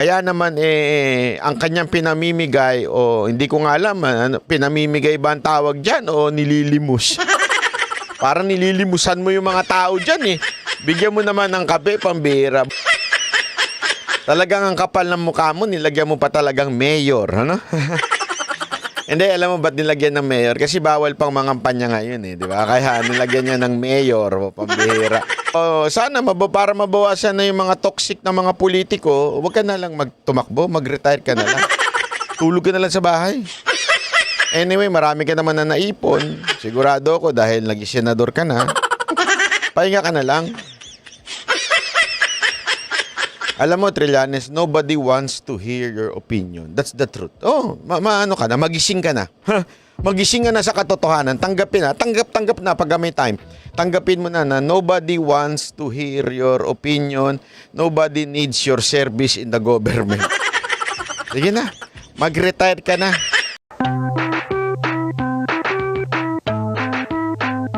Kaya naman ang kanyang pinamimigay o hindi ko nga alam, pinamimigay ba ang tawag diyan o nililimus? Parang nililimusan mo yung mga tao diyan eh. Bigyan mo naman ng kape, pambira. Talagang ang kapal ng mukha mo, nilagyan mo pa talagang mayor, ano? Hindi, alam mo ba't nilagyan ng mayor? Kasi bawal pang mangampanya ngayon eh, di ba? Kaya nilagyan niya ng mayor, pambihira. Sana para mabawasan na yung mga toxic na mga politiko, huwag ka na lang magtumakbo, mag-retire ka na lang. Tulog ka na lang sa bahay. Anyway, marami ka naman na naipon. Sigurado ako dahil naging senador ka na. Pahinga ka na lang. Alam mo, Trillanes, nobody wants to hear your opinion. That's the truth. Oh, ano ka na, magising ka na. Magising ka na sa katotohanan. Tanggapin na. Tanggap na pag may time. Tanggapin mo na nobody wants to hear your opinion. Nobody needs your service in the government. Sige na. Mag-retire ka na.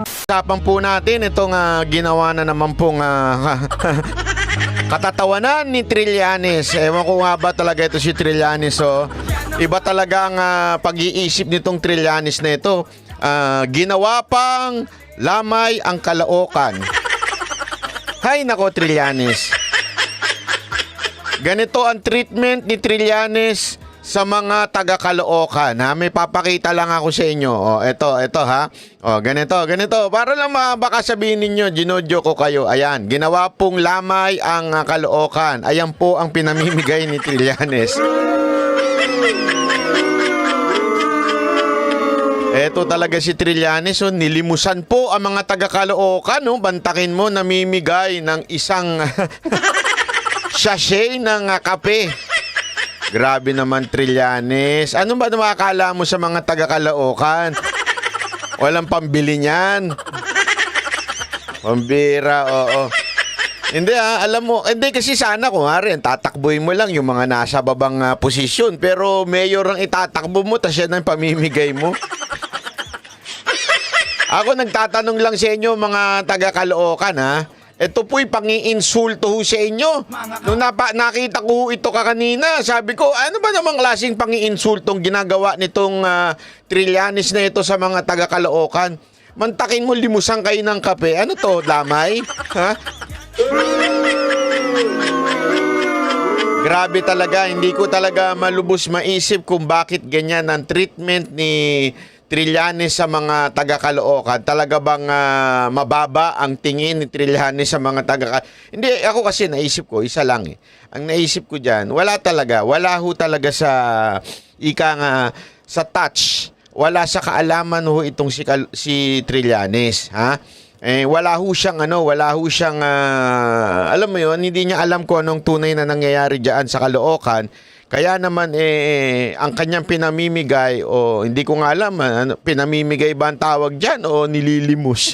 Usapan po natin itong ginawa na naman pong katatawanan ni Trillanes. Ewan ko nga ba talaga ito si Trillanes. Iba talaga ang pag-iisip nitong Trillanes na ito. Ginawa pang lamay ang Caloocan. Hay nako, Trillanes. Ganito ang treatment ni Trillanes sa mga taga-Caloocan. May papakita lang ako sa inyo. Ito ha. Ganito. Para lang baka sabihin ninyo, ginodyo ko kayo. Ayan, ginawa pong lamay ang Caloocan. Ayan po ang pinamimigay ni Trillanes. Eto talaga si Trillanes, nilimusan po ang mga taga-Caloocan, bantakin mo, namimigay ng isang sachet ng kape. Grabe naman, Trillanes. Ano ba nakakala mo sa mga taga-Caloocan? Walang pambili niyan. Pambira, oo. Hindi alam mo, hindi kasi sana kung rin, tatakbuhin mo lang yung mga nasa babang posisyon. Pero mayor ang itatakbo mo, tas yan ang pamimigay mo. Ako nagtatanong lang sa inyo, mga taga-Caloocan, ito po'y pang-iinsulto ho sa inyo. Nung nakita ko ito kanina, sabi ko, ano ba namang klaseng pang-iinsultong ginagawa nitong Trillanes na ito sa mga taga-Caloocan? Mantakin mo, limusan kayo ng kape. Ano to, lamay? Ha? Grabe talaga, hindi ko talaga malubos maisip kung bakit ganyan ang treatment ni Trillanes sa mga taga-Caloocan. Talaga bang mababa ang tingin ni Trillanes sa mga taga-Caloocan? Hindi, ako kasi naisip ko, isa lang eh. Ang naisip ko dyan, wala ho talaga sa sa touch. Wala sa kaalaman ho itong si Trillanes, ha? Wala ho siyang alam mo yun, hindi niya alam kung anong tunay na nangyayari diyan sa Caloocan. Kaya naman ang kanyang pinamimigay o hindi ko nga alam, pinamimigay ba ang tawag diyan o nililimus?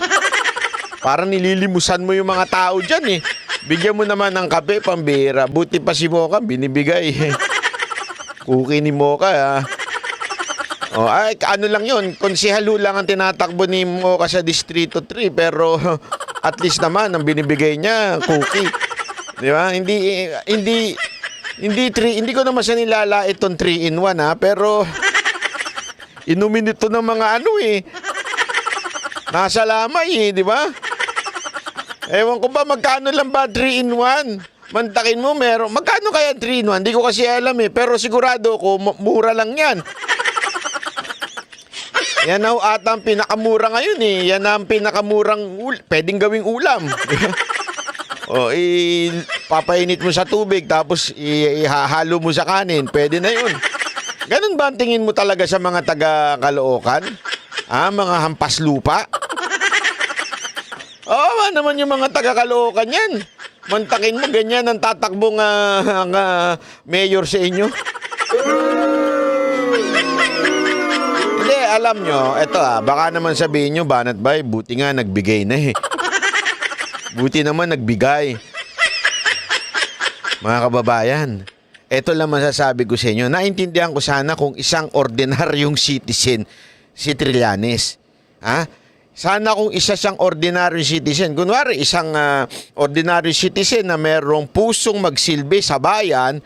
Parang nililimusan mo yung mga tao diyan eh. Bigyan mo naman ng kape, pambira. Buti pa si Mocha binibigay. Cookie ni Mocha ano lang yun, konsehalo lang ang tinatakbo ni Mocha sa Distrito 3 pero at least naman ang binibigay niya cookie. Di ba? Hindi ko naman siya nilala itong 3-in-1 pero inumin ito ng mga nasa lamay di ba? Ewan ko ba magkano lang ba 3-in-1? Mantakin mo magkano kaya 3-in-1? Hindi ko kasi alam pero sigurado ko mura lang yan. Yan ata ang pinakamura ngayon yan ang pinakamurang pwedeng gawing ulam. Papainit mo sa tubig tapos ihahalo mo sa kanin. Pwede na yun. Ganun ba ang tingin mo talaga sa mga taga-Caloocan? Mga hampas lupa? Oo naman yung mga taga-Caloocan yan. Mantakin mo, ganyan ang tatakbong mayor sa inyo. Hindi, alam nyo, eto baka naman sabihin nyo, Banat Bay, buti nga nagbigay na Buti naman nagbigay. Mga kababayan, eto lang masasabi ko sa inyo. Naintindihan ko sana kung isang ordinaryong citizen si Trillanes. Sana kung isa siyang ordinary citizen. Kunwari, isang ordinary citizen na merong pusong magsilbi sa bayan,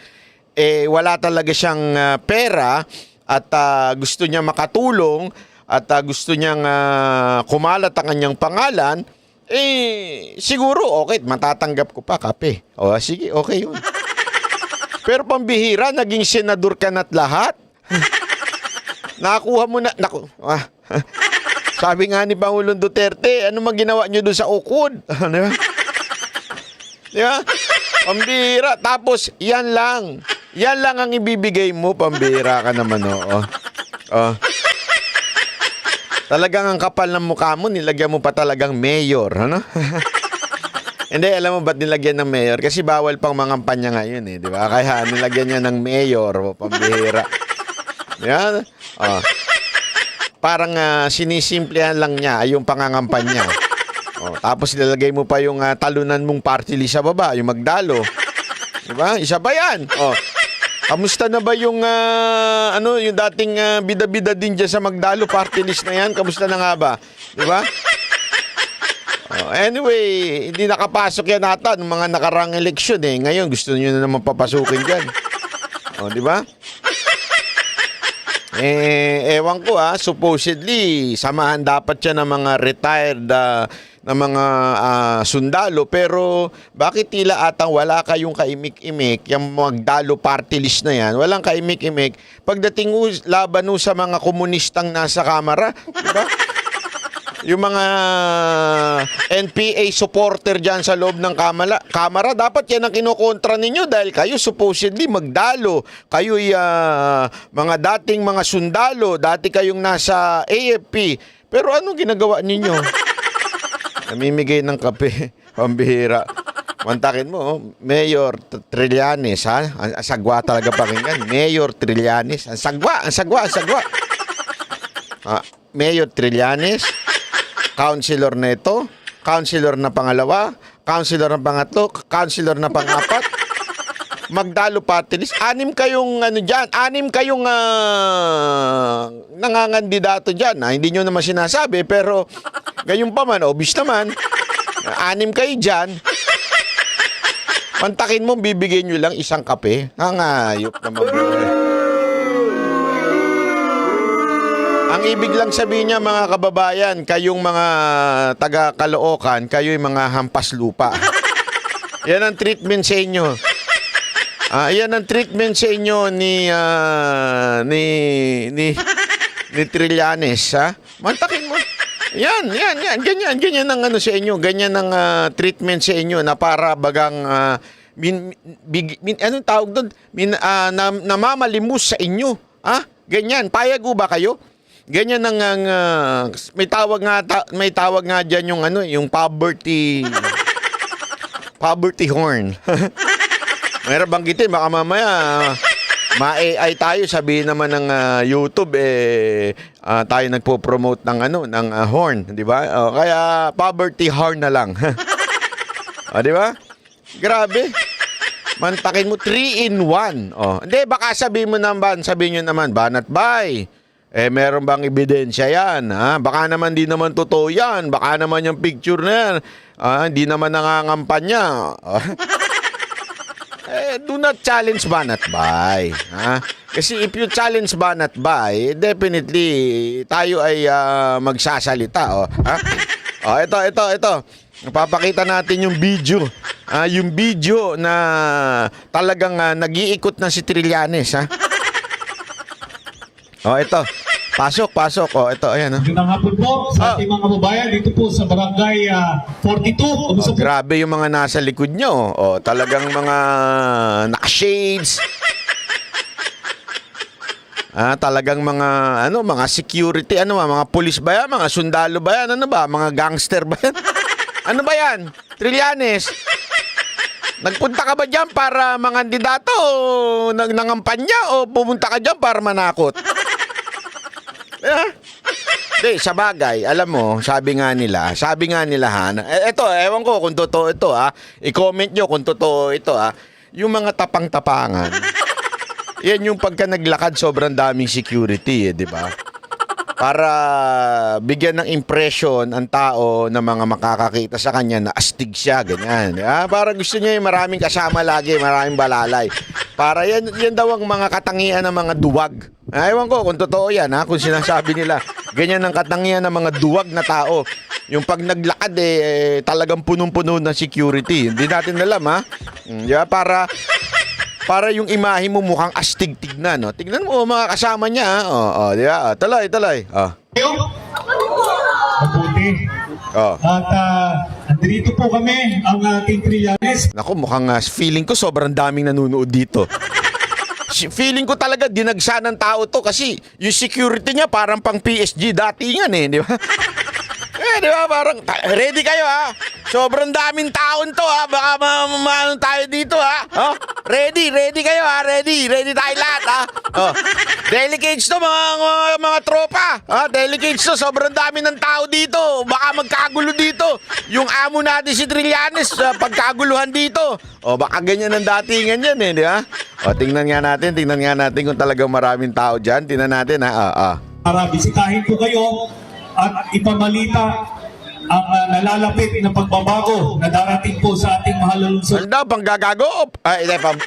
wala talaga siyang pera at gusto niya makatulong at gusto niyang kumalat ang kanyang pangalan, siguro okay, matatanggap ko pa kape. O sige, okay yun. Pero pambihira, naging senador ka na't lahat. Nakakuha mo na, sabi nga ni Pangulong Duterte, ano mang ginawa niyo doon sa ukod? Di ba? Di ba? Pambihira. Tapos, yan lang ang ibibigay mo, pambihira ka naman, oh. Talagang ang kapal ng mukha mo, nilagyan mo pa talagang mayor, ano? Hindi, alam mo ba't nilagyan ng mayor? Kasi bawal pang mangampanya ngayon, di ba? Kaya nilagyan niya ng mayor, pambihira. Yan. Parang sinisimplihan lang niya yung pangangampanya. Tapos nilalagay mo pa yung talunan mong party list sa baba, yung magdalo. Di ba? Isa ba yan? Kamusta na ba yung yung dating bida-bida din dyan sa magdalo party list na yan? Kamusta na nga ba? Di ba? Anyway, hindi nakapasok yan ata ng mga nakarang eleksyon eh. Ngayon, gusto nyo na naman papasukin dyan. Di ba? Ewan ko supposedly, samahan dapat siya ng mga retired na mga sundalo. Pero bakit tila atang wala kayong kaimik-imik, yung magdalo party list na yan, walang kaimik-imik pagdating laban sa mga komunistang nasa kamara, diba? Yung mga NPA supporter dyan sa loob ng kamara, dapat yan ang kinokontra ninyo dahil kayo supposedly magdalo. Kayo'y mga dating mga sundalo, dati kayong nasa AFP. Pero anong ginagawa ninyo? Namimigay ng kape, pambihira. Mantakin mo, Mayor Trillanes, ha? Ang sagwa talaga pakinggan. Mayor Trillanes. Ang sagwa. Mayor Trillanes, councilor na ito, councilor na pangalawa, councilor na pangatlo, councilor na pangapat, magdalo party list. Anim kayong nangangandidato dyan. Hindi nyo naman sinasabi, pero gayon pa man, obvious naman. Anim kayo dyan. Mantakin mo, bibigyan nyo lang isang kape. Ayop naman. Ang ibig lang sabihin niya, mga kababayan, kayong mga taga-Caloocan, kayo'y mga hampas lupa. Yan ang treatment sa inyo. Yan ang treatment sa inyo ni Trillanes, ha? Mantakin mo. Yan. Ganyan ang sa inyo. Ganyan ang treatment sa inyo na para bagang anong tawag doon? Namamalimos sa inyo. Ganyan. Payag ba kayo? Ganyan ang may tawag nga diyan yung yung poverty horn. Mayroon banggitin baka mamaya ma-AI tayo, sabihin naman ng YouTube tayo nagpo-promote ng horn, di ba? Kaya poverty horn na lang. Di ba? Grabe. Mantakin mo 3-in-1. Hindi, baka sabihin nyo naman, banat bay. Meron bang ebidensya yan? Baka naman di naman totoo yan. Baka naman yung picture na yan. Hindi naman nangangampanya. Do not challenge Banat Bay. Kasi if you challenge Banat Bay, definitely tayo ay magsasalita. Ito. Papakita natin yung video. Yung video na talagang nag-iikot na si Trillanes. Ito. Pasok. Ito, ayan. Magandang hapon po sa ating mga kababayan dito po sa Barangay 42. Grabe yung mga nasa likod nyo. Talagang mga naka-shades. Talagang mga security, mga police ba yan? Mga sundalo ba yan? Ano ba? Mga gangster ba yan? Ano ba yan? Trillanes? Nagpunta ka ba dyan para mangandidato o nangampanya o pumunta ka dyan para manakot? Sa bagay, alam mo, sabi nga nila, eto, ewan ko kung totoo ito, i-comment nyo kung totoo ito, yung mga tapang-tapangan, yan yung pagka naglakad sobrang daming security, di ba? Para bigyan ng impression ang tao na mga makakakita sa kanya na astig siya, ganyan. Para gusto niya yung maraming kasama lagi, maraming balalay. Para yan daw ang mga katangian ng mga duwag. Ewan ko kung totoo yan, kung sinasabi nila. Ganyan ang katangian ng mga duwag na tao. Yung pag naglakad talagang punong-puno ng security. Hindi natin alam, ha? Diba? Para yung imahe mo mukhang astig tignan, no? Tignan mo mga kasama niya, di ba? Talay. Kayo? Mabuti. At andito po kami, ang ating Trillanes. Naku, mukhang feeling ko sobrang daming nanonood dito. Feeling ko talaga dinagsa ng tao to kasi yung security niya parang pang PSG datingan di ba? Di ba? Parang, ready kayo, ha? Sobrang daming taon to, ha? Baka maano tayo dito, ha? Ready kayo, ha? Ready tayo lahat, ha? Delicates to, mga tropa. Delicates to, sobrang dami ng tao dito. Baka magkagulo dito. Yung amo natin si Trillanes, pagkaguluhan dito. Baka ganyan ang datingan yan, di ba? Tingnan nga natin kung talagang maraming tao dyan. Tingnan natin, ha? Para bisitahin po kayo at ipamalita ang nalalapit na pagbabago na darating po sa ating mahal na lungsod. Ano daw, panggagago?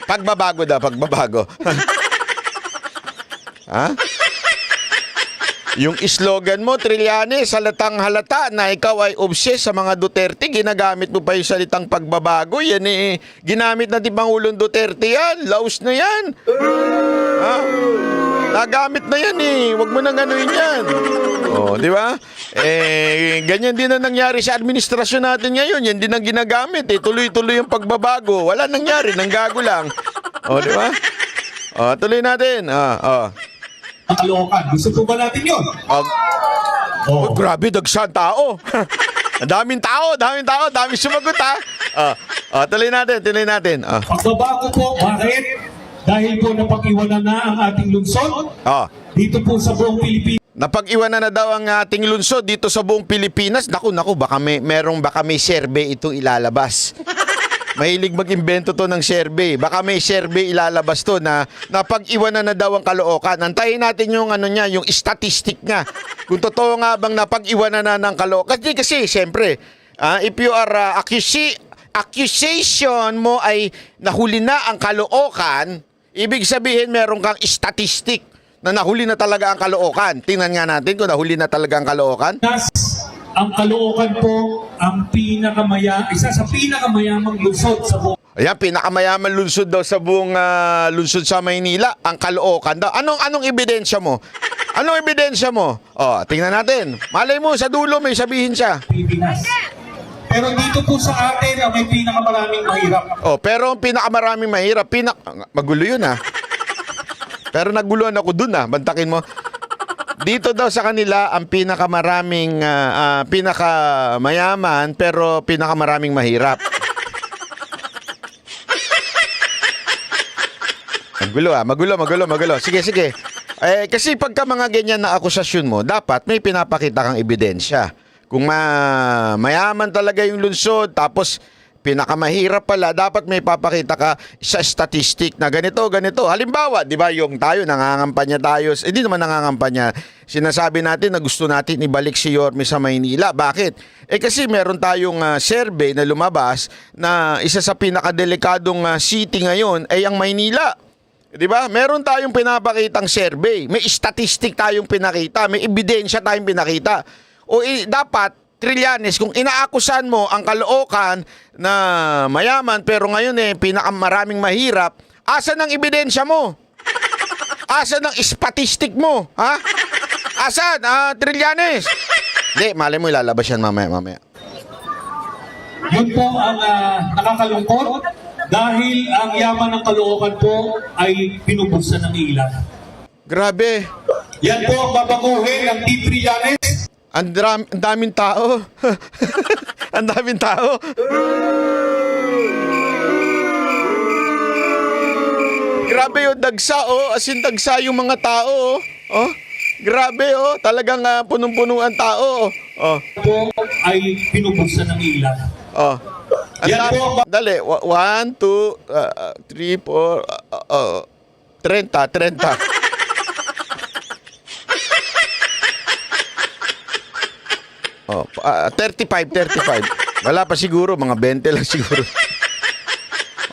Pagbabago daw, pagbabago. Ha? Yung slogan mo, Trillanes, halatang halata na ikaw ay obsessed sa mga Duterte, ginagamit mo pa yung salitang pagbabago. Yan ginamit na din Pangulong Duterte yan. Laos na yan. Ha? Nagamit na yan Huwag mo nang anuin yan. Di ba? Ganyan din na nangyari sa administrasyon natin ngayon. Yan din ang ginagamit Tuloy-tuloy yung pagbabago. Wala nangyari, nanggago lang. Di ba? Tuloy natin. Ang Caloocan. Gusto po ba natin yun? Grabe, dagsan tao. Ang daming tao, daming sumagot, ha? Tuloy natin. Pagbabago po, bakit? Dahil po napag-iwanan na ang ating lungsod dito po sa buong Pilipinas. Napag-iwanan na daw ang ating lungsod dito sa buong Pilipinas. Naku, baka may survey itong ilalabas. Mahilig mag-imbento to ng survey. Baka may survey ilalabas to na napag-iwanan na daw ang Caloocan. Antayin natin yung yung statistic niya. Kung totoo nga bang napag-iwanan na ng Caloocan. Kasi siyempre, if you are accusation mo ay nahuli na ang Caloocan, ibig sabihin meron kang statistic na nahuli na talaga ang Caloocan. Tingnan nga natin kung nahuli na talaga ang Caloocan. Ang Caloocan po ang isa sa pinakamayamang lungsod sa buong. Ayan, pinakamayaman lungsod daw sa buong lungsod sa Maynila, ang Caloocan daw. Anong ebidensya mo? Anong ebidensya mo? Tingnan natin. Malay mo, sa dulo may sabihin siya. Pilipinas. Pero dito po sa atin ang may pinakamaraming mahirap. Pero ang pinakamaraming mahirap, magulo yun, Pero naguluhan ako dun, bantakin mo. Dito daw sa kanila ang pinakamaraming pinakamayaman pero pinakamaraming mahirap. Magulo. Sige. Kasi pagka mga ganyan na akusasyon mo, dapat may pinapakita kang ebidensya. Kung mayaman talaga yung lungsod, tapos pinakamahirap pala, dapat may papakita ka sa statistic na ganito. Halimbawa, di ba, yung tayo, nangangampanya tayo. Hindi naman nangangampanya. Sinasabi natin na gusto natin ibalik si Yorme sa Maynila. Bakit? Kasi meron tayong survey na lumabas na isa sa pinakadelikadong city ngayon ay ang Maynila. Di ba? Meron tayong pinapakitang survey. May statistic tayong pinakita. May ebidensya tayong pinakita. Dapat, Trillanes, kung inaakusan mo ang Caloocan na mayaman pero ngayon pinakamaraming mahirap, asan ang ebidensya mo? Asan ang statistic mo? Ha? Asan? Trillanes? Hindi, malay mo ilalabas yan mamaya. Yun po ang nakakalungkot dahil ang yaman ng Caloocan po ay pinubuksan ng ilan. Grabe. Yan po ang babaguhin ng Team Trillanes. Ang daming tao. Ang daming tao. Grabe dagsa as in dagsa yung mga tao Grabe talagang punong-puno ang tao Po ay pinubuksan ng ilan. Yan po. Dali, 1, 2, 3, 4, 30. 35. Wala pa siguro, mga 20 lang siguro.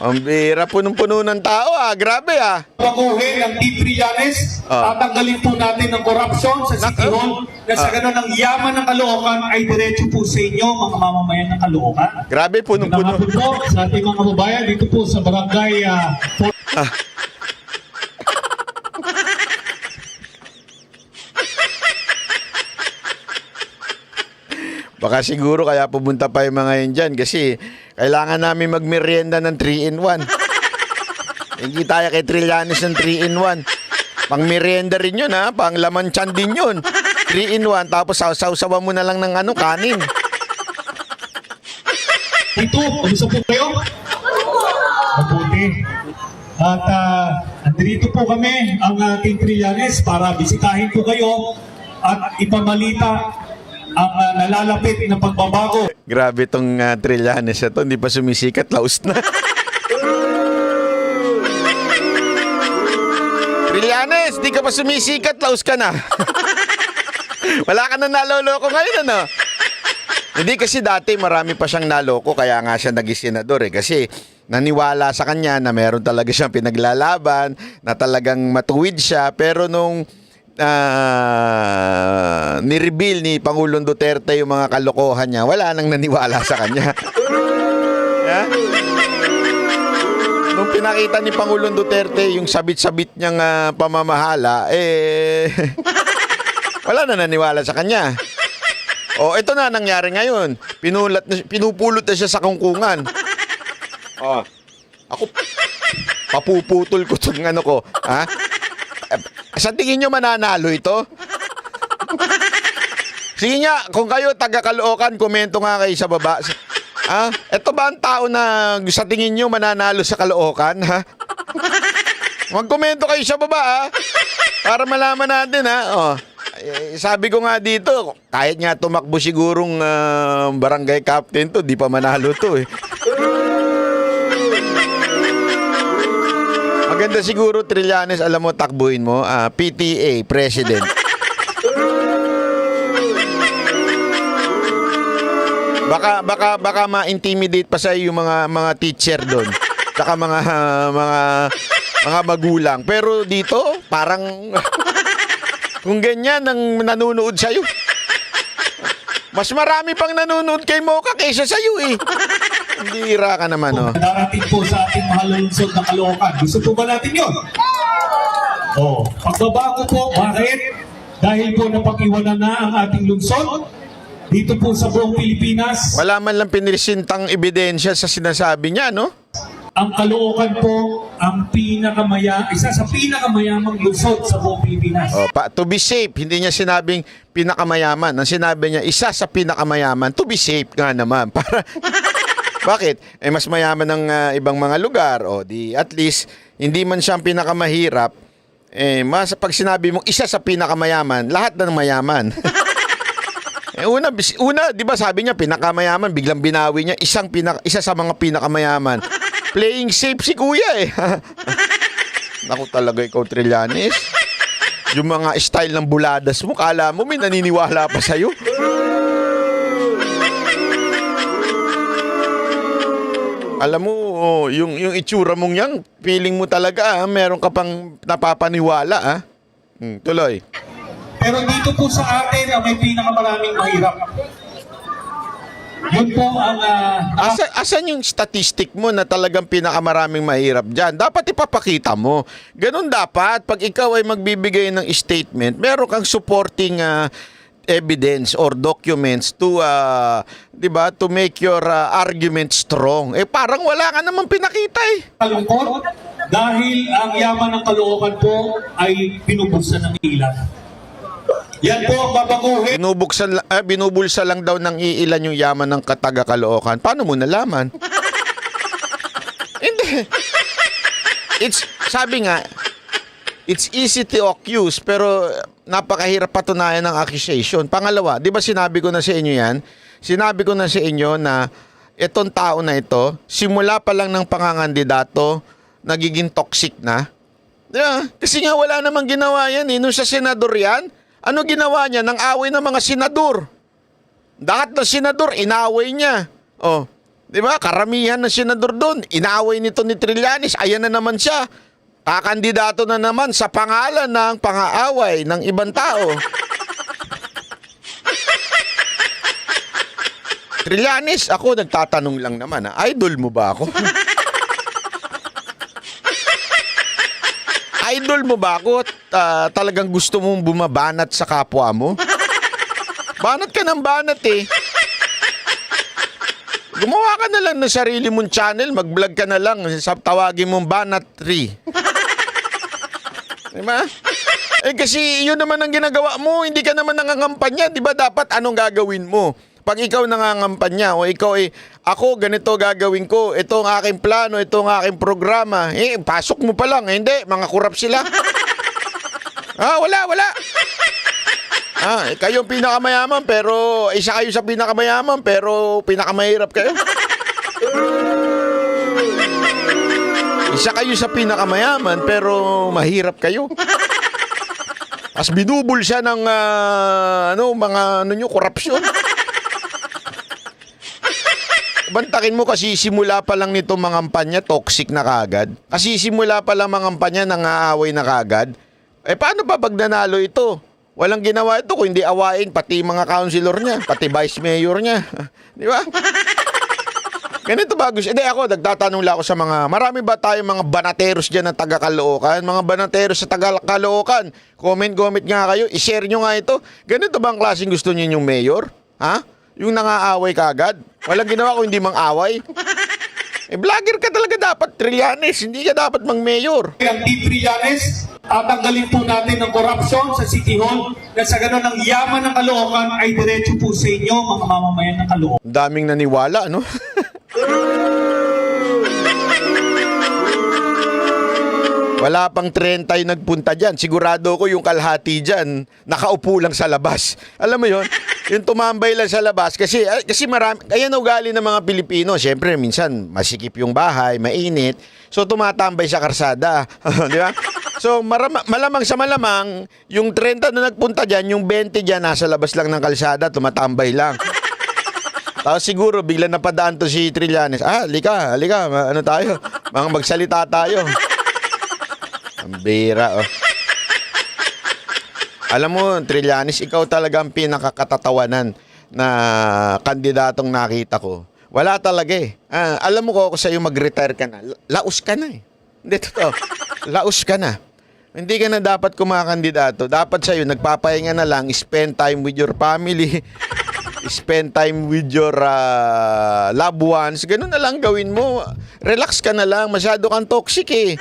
Ang bira, punong-puno ng tao grabe Baguhin ang Team Trillanes, tatanggalin po natin ang corruption sa City Hall, na sa ganun ang yaman ng Caloocan ay diretso po sa inyo, mga mamamayan ng Caloocan. Grabe, punong-puno. Nakapun po sa ating mga kababayan dito po sa barangay Baka siguro kaya pumunta pa yung mga yun dyan kasi kailangan namin magmerienda ng 3-in-1. Hindi tayo kay Trillanes ng 3-in-1. Pang merienda rin yun pang laman tiyan din yun. 3-in-1 tapos sausawan mo na lang ng kanin. Dito, kamusta po kayo? Mabuti. At andito po kami, ang Team Trillanes, para bisitahin po kayo at ipamalita ang nalalapit na pagbabago. Grabe tong Trillanes ito, hindi pa sumisikat, laos na. Trillanes, di ka pa sumisikat, laos ka na. Wala ka na naloloko ngayon, ano? Hindi kasi dati marami pa siyang naloko, kaya nga siya naging senador kasi naniwala sa kanya na meron talaga siyang pinaglalaban, na talagang matuwid siya, pero nung ni-reveal ni Pangulong Duterte yung mga kalokohan niya, wala nang naniwala sa kanya. Nung pinakita ni Pangulong Duterte yung sabit-sabit niyang pamamahala, wala na naniwala sa kanya. Ito na nangyari ngayon. Pinupulot na siya sa kungkungan. Ako, papuputol ko itong ko. Sa tingin nyo mananalo ito? Sige nga, kung kayo taga-Caloocan, komento nga kayo sa baba. Ito ba ang tao na sa tingin nyo mananalo sa Caloocan, Magkomento kayo sa baba, para malaman natin, sabi ko nga dito, kahit nga tumakbo sigurong barangay captain to, di pa manalo to, Maganda siguro, Trillanes, alam mo, takbuhin mo, PTA, President. Baka ma-intimidate pa sa yung mga teacher doon. Saka mga magulang. Pero dito, parang kung ganyan ang nanonood sa'yo. Mas marami pang nanonood kay Mocha kaysa sa'yo Bira ka naman, Darating po sa ating mahal na lungsod ng Caloocan. Gusto po ba natin yun? Pagbabago po. Bakit? Dahil po napag-iwanan na ang ating lungsod dito po sa buong Pilipinas. Wala man lang pinirisintang ebidensya sa sinasabi niya, no? Ang Caloocan po ang isa sa pinakamayamang lungsod sa buong Pilipinas. To be safe, hindi niya sinabing pinakamayaman. Ang sinabi niya, isa sa pinakamayaman. To be safe nga naman. Para bakit? Mas mayaman ng ibang mga lugar. Di at least, hindi man siyang pinakamahirap. Pag sinabi mong isa sa pinakamayaman, lahat na ng mayaman. Una, di ba sabi niya, pinakamayaman, biglang binawi niya, isa sa mga pinakamayaman. Playing safe si kuya Naku talaga ikaw, Trillanes. Yung mga style ng buladas mo, kala mo may naniniwala pa sa'yo. Alam mo, yung itsura mong yan, feeling mo talaga, meron ka pang napapaniwala, Tuloy. Pero dito po sa atin, may pinakamaraming mahirap. Yun po ang... Asan yung statistic mo na talagang pinakamaraming mahirap dyan? Dapat ipapakita mo. Ganun dapat. Pag ikaw ay magbibigay ng statement, meron kang supporting evidence or documents to to make your argument strong. Parang wala ka namang pinakita Kalungkot dahil ang yaman ng Caloocan po ay binubuksan ng ilan. Yan po ang babaguhin. Binubulsa lang daw ng iilan yung yaman ng taga Caloocan. Paano mo nalaman? Hindi. Sabi nga, it's easy to accuse, pero napakahirap patunayan ng accusation. Pangalawa, di ba sinabi ko na sa inyo yan? Sinabi ko na sa inyo na itong tao na ito, simula pa lang ng pangangandidato, nagiging toxic na. Diba? Kasi nga wala namang ginawa yan. Nung sa senador yan, ano ginawa niya? Nang away ng mga senador. Lahat ng senador, inaway niya. Oh, di ba? Karamihan ng senador doon, inaway nito ni Trillanes. Ayan na naman siya. Kakandidato na naman sa pangalan ng pang-aaway ng ibang tao. Trillanes, ako nagtatanong lang naman, idol mo ba ako? Idol mo ba ako at talagang gusto mong bumabanat sa kapwa mo? Banat ka ng banat eh. Gumawa ka na lang ng sarili mong channel, mag-vlog ka na lang, tawagin mong Banat 3. Diba? Eh kasi yun naman ang ginagawa mo, hindi ka naman nangangampanya, di ba dapat anong gagawin mo? Pag ikaw nangangampanya o ikaw ako ganito gagawin ko, ito ang aking plano, ito ang aking programa, pasok mo pa lang, hindi, mga kurap sila. Wala. Kayo pinakamayaman pero isa kayo sa pinakamayaman pero pinakamahirap kayo. Isa kayo sa pinakamayaman pero mahirap kayo. As binubul siya ng korupsyon. Bantakin mo kasi simula pa lang nito mangampanya, toxic na kagad. Kasi simula pa lang mangampanya, nang-aaway na kagad. Paano pa pag nanalo ito? Walang ginawa ito kung hindi awain pati mga councilor niya, pati vice mayor niya. Di ba? Ganito ba gusto? Hindi ako, nagtatanong lang ako sa marami ba tayong mga banateros dyan ng taga-Caloocan? Mga banateros sa taga-Caloocan, comment nga kayo, i-share nyo nga ito. Ganito ba ang klaseng gusto niyo yung mayor? Yung nang-aaway kagad? Walang ginawa kung hindi mang-away? Vlogger ka talaga dapat, Trillanes. Hindi ka dapat mang-mayor. Ang Team Trillanes, tatanggalin po natin ng korupsyon sa City Hall na sa ganun ang yaman ng Caloocan ay diretso po sa inyo, mga mamamayan ng Caloocan. Ang daming naniwala, no? Wala pang 30 nagpunta dyan. Sigurado ko yung kalahati dyan, nakaupo lang sa labas. Alam mo yon, yung tumambay lang sa labas. Kasi marami, kaya ugali ng mga Pilipino. Siyempre, minsan masikip yung bahay, mainit. So, tumatambay sa karsada. Di ba? So, malamang sa malamang, yung 30 na nagpunta dyan, yung 20 dyan, nasa labas lang ng kalsada, tumatambay lang. Tapos siguro, bigla napadaan to si Trillanes. Halika, ano tayo? Magsalita tayo. Ang bira, oh. Alam mo, Trillanes, ikaw talaga ang pinakakatatawanan na kandidatong nakita ko. Wala talaga eh. Alam mo ko ako sa'yo mag-retire ka na. Laos ka na eh. Hindi, totoo. Laos ka na. Hindi ka na dapat kumakandidato. Dapat sa'yo, nagpapahinga na lang, spend time with your family, spend time with your loved ones. Ganun na lang gawin mo. Relax ka na lang. Masyado kang toxic eh.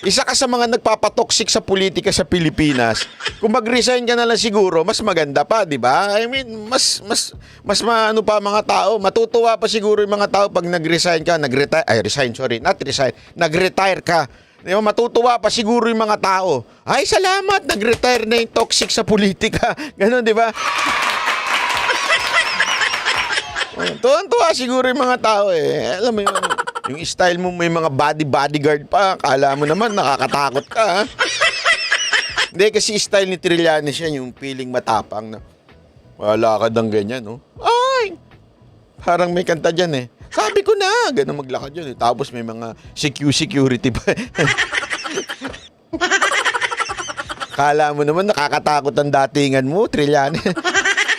Isa ka sa mga nagpapatoxic sa politika sa Pilipinas. Kung mag-resign ka na lang siguro, mas maganda pa, di ba? I mean, mas maano pa mga tao. Matutuwa pa siguro yung mga tao pag nag-resign ka. Nag-retire ka. Di ba? Matutuwa pa siguro yung mga tao. Ay, salamat, nag-retire na yung toxic sa politika. Ganon, di ba? Tuwan-tuwa siguro yung mga tao eh. Alam mo yung style mo, may mga bodyguard pa. Kala mo naman, nakakatakot ka, ha? Hindi, kasi style ni Trillanes yan, yung feeling matapang na wala ka dang ganyan, no? Ay! Parang may kanta dyan eh. Sabi ko na, ganun maglakad yun eh. Tapos may mga security pa. Kala mo naman, nakakatakot ang datingan mo, Trillanes.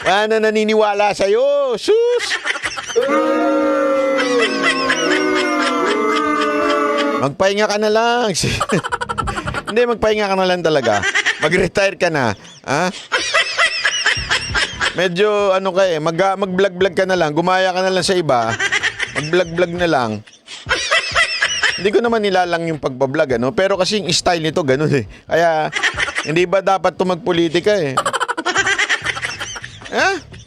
Wala na naniniwala sa'yo. Sus! Magpahinga ka na lang. Hindi, magpahinga ka na lang talaga. Mag-retire ka na. Ha? Medyo ano ka eh, mag-vlog ka na lang. Gumaya ka na lang sa iba. Mag-vlog na lang. Hindi ko naman nilalang yung pagbablog, ano? Pero kasi yung style nito, ganun eh. Kaya, hindi ba dapat ito magpolitika eh? Ha?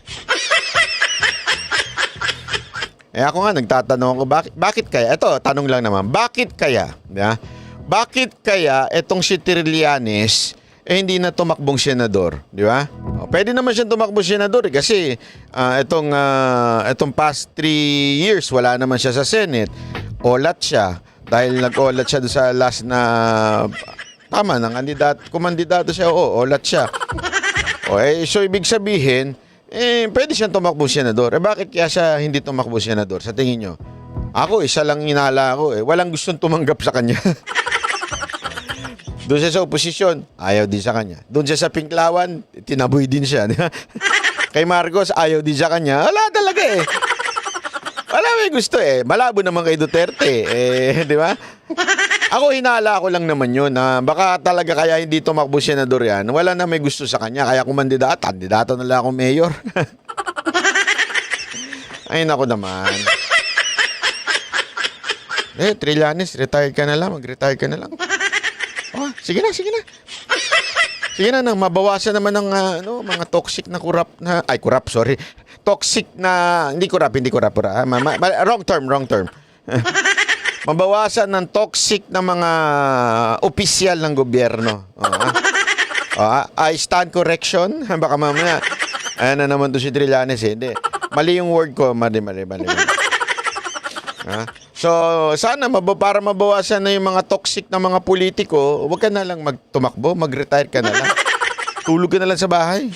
Ako nga nagtatanong ako, bakit kaya? Ito, tanong lang naman, bakit kaya? Yeah? Bakit kaya itong si Trillanes hindi na tumakbong senador, di ba? Pwede naman siyang tumakbong senador kasi itong past 3 years wala naman siya sa Senate. Olat siya dahil nag-olat siya doon sa last na kumandidato siya, olat siya. So ibig sabihin, pwede siyang tumakbo senador. Bakit kaya siya hindi tumakbo senador? Sa tingin nyo? Ako, isa lang inala ko. Walang gustong tumanggap sa kanya. Doon siya sa oposisyon, ayaw din sa kanya. Doon siya sa Pinklawan, tinaboy din siya. Kay Marcos, ayaw din sa kanya. Wala talaga Wala may gusto Malabo naman kay Duterte di ba? Ako hinala ko lang naman yun na baka talaga kaya hindi tumakbo senador yan. Wala na may gusto sa kanya. Kaya kandidato na lang ako mayor. Ay nako naman. Trillanes, retired ka na lang. Mag-retire ka na lang. Oh, sige na. Sige na nang mabawasan naman ng mga toxic na toxic na hindi corrupt. Wrong term. Mabawasan ng toxic na mga opisyal ng gobyerno. I stand correction. Baka mamaya na naman to si Trillanes Hindi. Mali yung word ko. Mali. So, sana para mabawasan na yung mga toxic na mga politiko, huwag ka na lang magtumakbo, mag-retire ka na lang. Tulog ka na lang sa bahay.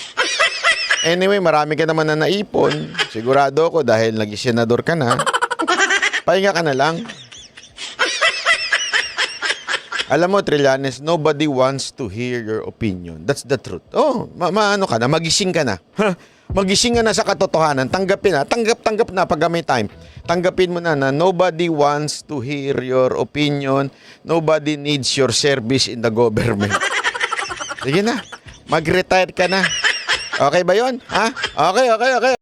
Anyway, marami ka naman na naipon. Sigurado ko dahil nag-senador ka na. Pahinga ka na lang. Alam mo, Trillanes, nobody wants to hear your opinion. That's the truth. Maano ka na, magising ka na. Magising ka na sa katotohanan. Tanggapin na. Tanggap na pag may time. Tanggapin mo na nobody wants to hear your opinion. Nobody needs your service in the government. Sige na. Mag-retire ka na. Okay ba yon? Ha? Okay.